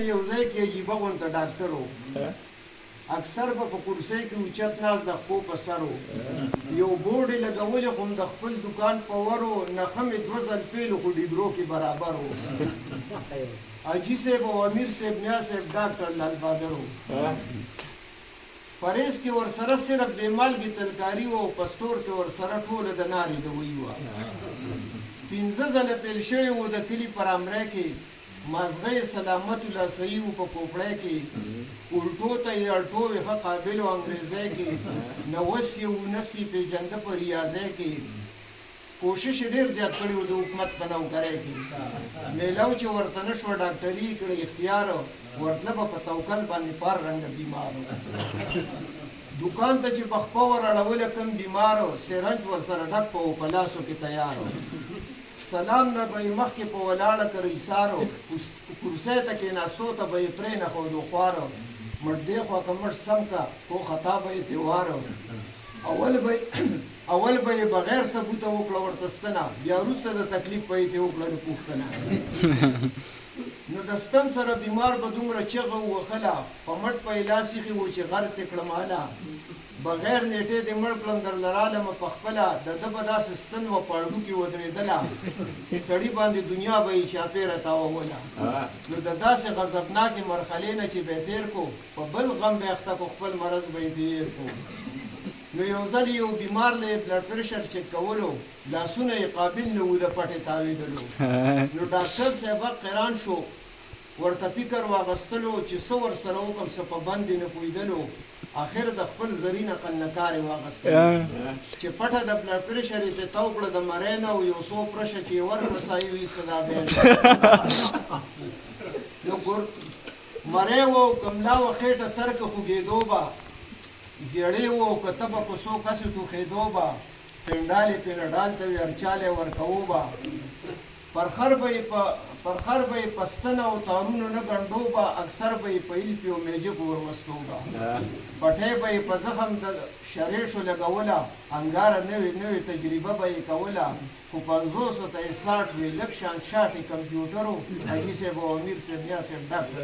مې یو ځای کې عجیبه غونته ډاکټر و اکثر به په کرسۍ کې اوچت ناست د خپو په سر و یو بورډ یې لګولی خو د خپل دوکان په ور و نښه مې 2 ځل پیل خو ډیبرو کې برابر و حاجي صاحب او امیر صاحب نیا صاحب ډاکټر لال بهادر و پرهیز کې ورسره صرف د مالګې ترکاري و او په سټور کې ورسره ټوله د نارې دوایي وه 15 ځله پیل شوی و د کلي پر امری کې مازغه یې سلامت الله صحیح و په پوپړی کې الټو ته یې الټو وې ښه قابل و انګریزی کې 90 یې 19 یې پېژنده په ریاضی کې کوشش یې ډېر زیات کړی و د حکومت په نوکرۍ کې میلاو چې ورته نه شوه ډاکټري یې کړی اختیار ورتله به په توکل باندې پار رنګه بیمار و دوکان ته چې په خپه ور اړوله کوم بیمار و سرنج ورسره ډک په و په لاسو کې تیار و سلام نه به یې مخکې په ولاړه تر ایسار و کرسۍ ته کېناستو ته به یې پرېنښود و خوار و مړ دې خوا که مړ سم که خو خطا به یې تېوار و اول به یې بغیر ثبوته وکړه ورته ستنه بیا وروسته د تکلیف به یې ترې وکړه د پوښتنه نو د ستن سره بیمار به دومره چغه ووهله په مټ په یې لاس ایښي و چې غر ترې کړم هله بغیر نیټې دې مړ کړم درله رالمه په خپله د ده به داسې ستن وه په هډوکې ودرېدله سړي باندې دنیا به یې چاپېره تاووله نو د داسې غضبناکې مرحلې نه چې به یې تېر کړو په بل غم به یې اخته کړو خپل مرض به یې تېر کړو نو یو ځل یو بیمار له بلډ پرېشر چک کولو لاسونه یې قابل نه وو د پټې تاوېدلو نو ډاکټر صاحب قیران شو ورته فکر واغستلو چې څه ورسره وکړم څه په بند یې نه پوهېدلو آخر د خپل زري نقل نه کار یې واغستلو چې پټه د بلډ پرېشر یې پرې تاو کړه د مرۍ نه او یو څو پرشه چې یې ورکړه سا یې وایسته دا بیا نو مرۍ وه او که ملا وه خېټه سر که خوږېدو به زیړې وه او که ته به په څو کسو ټوخېدو به پنډال یې پینډال ته وي هر چال یې ورکوو به پر خر به یې په ستنه او تارونه نه ګنډو به اکثر به یې په ایلپې او میجکو وروستو به پټۍ به یې په زخم د شریشو لګوله انګاره نوې تجربه به یې کوله خو 500 ته یې 60 وي لږ شان شاټ یې کمپیوټر و حاجي صاحب او امیر صاحب نیا صاحب ډاکټر